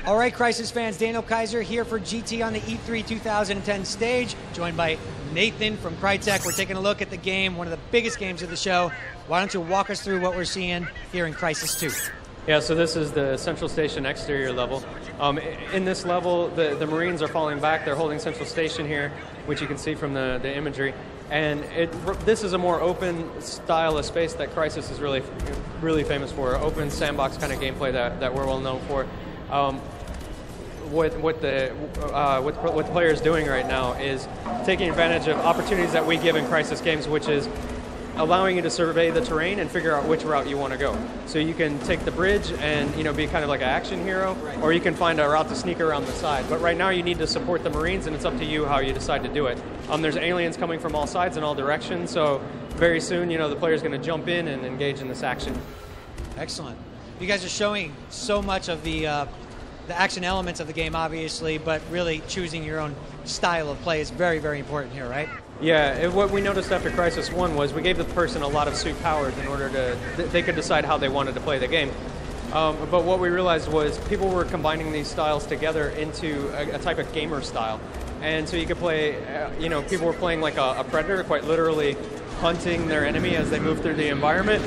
All right, Crysis fans, Daniel Kaiser here for GT on the E3 2010 stage, joined by Nathan from Crytek. We're taking a look at the game, one of the biggest games of the show. Why don't you walk us through what we're seeing here in Crysis 2? Yeah, so this is the Central Station exterior level. In this level, the Marines are falling back. They're holding Central Station here, which you can see from the imagery. And this is a more open style of space that Crysis is really famous for. Open sandbox kind of gameplay that we're well known for. What the player is doing right now is taking advantage of opportunities that we give in Crysis games, which is allowing you to survey the terrain and figure out which route you want to go. So you can take the bridge and be kind of like an action hero, or you can find a route to sneak around the side. But right now you need to support the Marines, and it's up to you how you decide to do it. There's aliens coming from all sides and all directions, so very soon the player's going to jump in and engage in this action. Excellent. You guys are showing so much of the action elements of the game, obviously, but really choosing your own style of play is very, very important here, right? Yeah, what we noticed after Crysis 1 was we gave the person a lot of suit powers in order they could decide how they wanted to play the game. But what we realized was people were combining these styles together into a type of gamer style. And so you could play, people were playing like a predator, quite literally hunting their enemy as they move through the environment.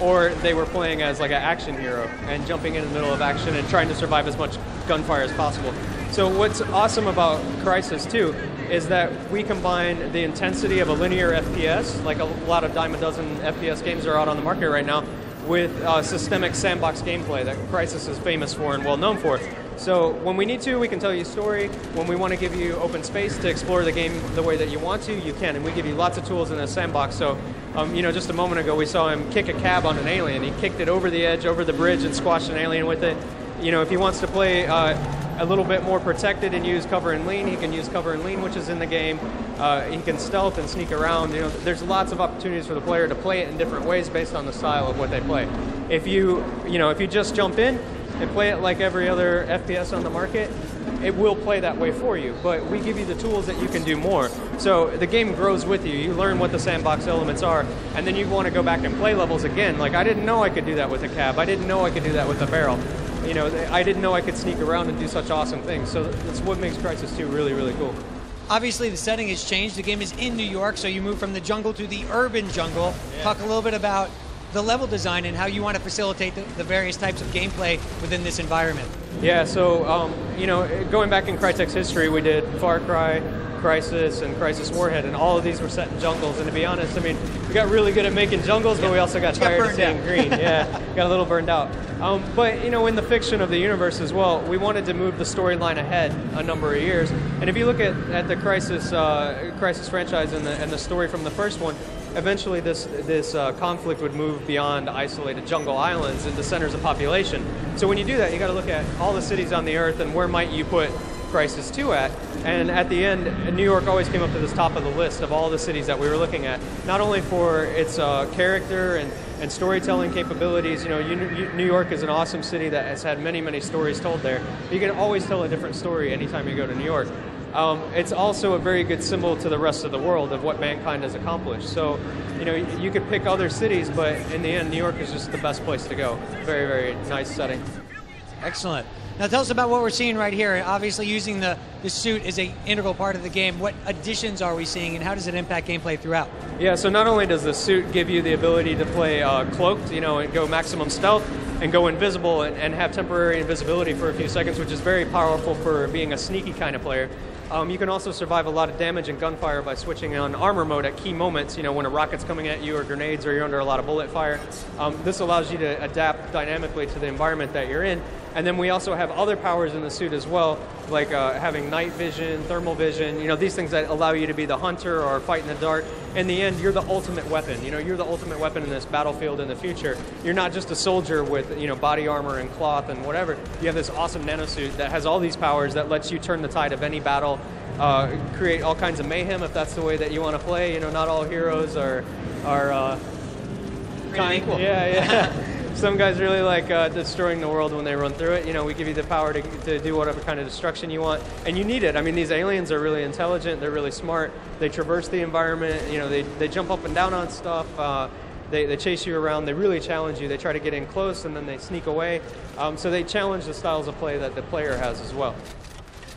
Or they were playing as like an action hero and jumping in the middle of action and trying to survive as much gunfire as possible. So what's awesome about Crysis 2 is that we combine the intensity of a linear FPS, like a lot of dime a dozen FPS games are out on the market right now, with systemic sandbox gameplay that Crysis is famous for and well known for. So when we need to, we can tell you a story. When we want to give you open space to explore the game the way that you want to, you can. And we give you lots of tools in a sandbox. So, just a moment ago, we saw him kick a cab on an alien. He kicked it over the edge, over the bridge, and squashed an alien with it. If he wants to play a little bit more protected and use cover and lean, he can use cover and lean, which is in the game. He can stealth and sneak around. There's lots of opportunities for the player to play it in different ways based on the style of what they play. If you just jump in and play it like every other FPS on the market, it will play that way for you, but we give you the tools that you can do more. So the game grows with you. You learn what the sandbox elements are, and then you want to go back and play levels again. Like, I didn't know I could do that with a cab. I didn't know I could do that with a barrel. I didn't know I could sneak around and do such awesome things. So that's what makes Crysis 2 really, really cool. Obviously, the setting has changed. The game is in New York, so you move from the jungle to the urban jungle. Yeah. Talk a little bit about the level design and how you want to facilitate the various types of gameplay within this environment. Yeah, so, going back in Crytek's history, we did Far Cry, Crysis, and Crysis Warhead, and all of these were set in jungles. And to be honest, we got really good at making jungles, but we also got tired of seeing green. Yeah, got a little burned out. But, in the fiction of the universe as well, we wanted to move the storyline ahead a number of years. And if you look at the Crysis franchise and the story from the first one, eventually this conflict would move beyond isolated jungle islands into centers of population. So when you do that, you got to look at all the cities on the earth and where might you put Crysis 2 at. And at the end, New York always came up to the top of the list of all the cities that we were looking at, not only for its character and storytelling capabilities. New York is an awesome city that has had many, many stories told there. You can always tell a different story anytime you go to New York. It's also a very good symbol to the rest of the world of what mankind has accomplished. So, you could pick other cities, but in the end, New York is just the best place to go. Very, very nice setting. Excellent. Now tell us about what we're seeing right here. Obviously, using the suit is an integral part of the game. What additions are we seeing, and how does it impact gameplay throughout? Yeah, so not only does the suit give you the ability to play cloaked, and go maximum stealth, and go invisible and have temporary invisibility for a few seconds, which is very powerful for being a sneaky kind of player. You can also survive a lot of damage and gunfire by switching on armor mode at key moments, when a rocket's coming at you or grenades or you're under a lot of bullet fire. This allows you to adapt dynamically to the environment that you're in. And then we also have other powers in the suit as well, like having night vision, thermal vision, these things that allow you to be the hunter or fight in the dark. In the end, you're the ultimate weapon. You're the ultimate weapon in this battlefield in the future. You're not just a soldier with, body armor and cloth and whatever. You have this awesome nanosuit that has all these powers that lets you turn the tide of any battle, create all kinds of mayhem if that's the way that you want to play. Not all heroes are kind. Equal. Yeah. Some guys really like destroying the world when they run through it. We give you the power to do whatever kind of destruction you want, and you need it. These aliens are really intelligent. They're really smart. They traverse the environment. They jump up and down on stuff. They chase you around, they really challenge you, they try to get in close and then they sneak away. So they challenge the styles of play that the player has as well.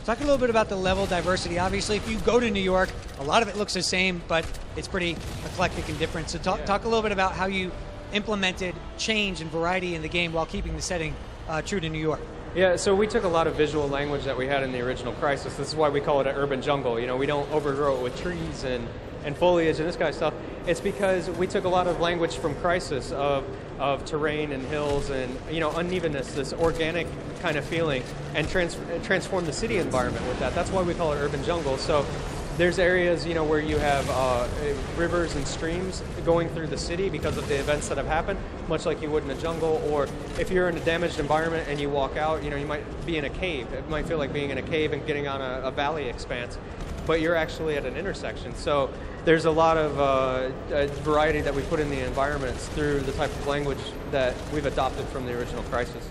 Talk a little bit about the level diversity. Obviously, if you go to New York, a lot of it looks the same, but it's pretty eclectic and different. So talk a little bit about how you implemented change and variety in the game while keeping the setting true to New York. Yeah, so we took a lot of visual language that we had in the original Crysis. This is why we call it an urban jungle. You know, we don't overgrow it with trees and foliage and this kind of stuff. It's because we took a lot of language from Crysis of terrain and hills and, you know, unevenness, this organic kind of feeling, and transform the city environment with that. That's why we call it urban jungle. So there's areas, you know, where you have rivers and streams going through the city because of the events that have happened, much like you would in a jungle. Or if you're in a damaged environment and you walk out, you know, you might be in a cave. It might feel like being in a cave and getting on a valley expanse, but you're actually at an intersection. So there's a lot of variety that we put in the environments through the type of language that we've adopted from the original Crysis.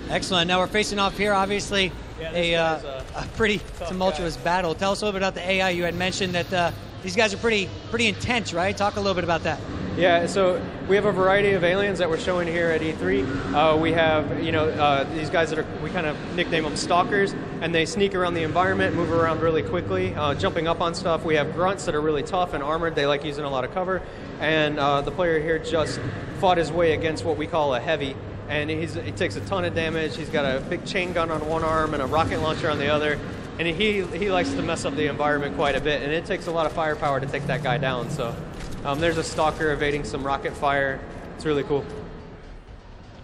Excellent. Now we're facing off here, obviously, a pretty tumultuous battle. Tell us a little bit about the AI. You had mentioned that these guys are pretty intense, right? Talk a little bit about that. Yeah, so we have a variety of aliens that we're showing here at E3. We have, you know, these guys that we kind of nickname them stalkers, and they sneak around the environment, move around really quickly, jumping up on stuff. We have grunts that are really tough and armored. They like using a lot of cover. And the player here just fought his way against what we call a heavy. And he takes a ton of damage. He's got a big chain gun on one arm and a rocket launcher on the other. And he likes to mess up the environment quite a bit. And it takes a lot of firepower to take that guy down. So there's a stalker evading some rocket fire. It's really cool.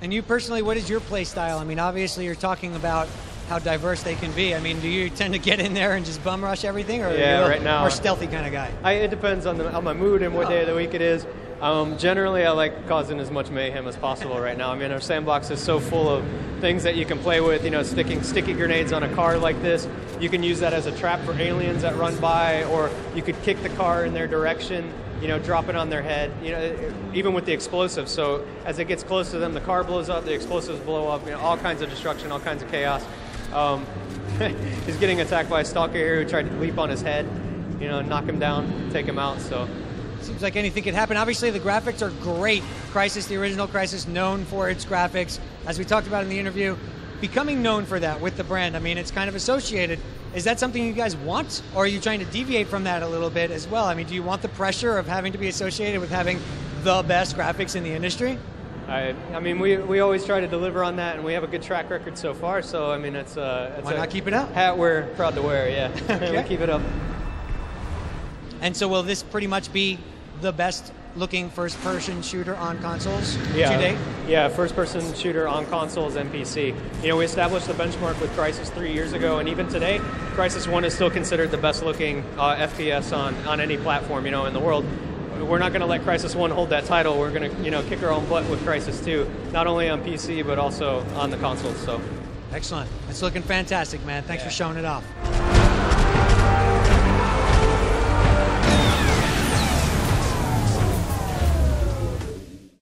And you personally, what is your play style? I mean, obviously you're talking about how diverse they can be. I mean, do you tend to get in there and just bum rush everything? Or yeah, are you right now, more stealthy kind of guy? It depends on my mood and what day of the week it is. Generally, I like causing as much mayhem as possible right now. I mean, our sandbox is so full of things that you can play with, you know, sticking sticky grenades on a car like this. You can use that as a trap for aliens that run by, or you could kick the car in their direction, you know, drop it on their head, you know, even with the explosives. So as it gets close to them, the car blows up, the explosives blow up, you know, all kinds of destruction, all kinds of chaos. He's getting attacked by a stalker here who tried to leap on his head, you know, knock him down, take him out, so. Seems like anything could happen. Obviously, the graphics are great. Crysis, the original Crysis, known for its graphics. As we talked about in the interview, becoming known for that with the brand. I mean, it's kind of associated. Is that something you guys want, or are you trying to deviate from that a little bit as well? I mean, do you want the pressure of having to be associated with having the best graphics in the industry? I mean, we always try to deliver on that, and we have a good track record so far. So, I mean, it's why not keep it up? Hat we're proud to wear, yeah. Okay. We keep it up. And so will this pretty much be the best looking first-person shooter on consoles to date? Yeah, first-person shooter on consoles and PC. You know, we established the benchmark with Crysis 3 years ago, and even today, Crysis 1 is still considered the best-looking FPS on any platform, you know, in the world. We're not going to let Crysis 1 hold that title. We're going to, you know, kick our own butt with Crysis 2, not only on PC, but also on the consoles, so. Excellent. It's looking fantastic, man. Thanks for showing it off.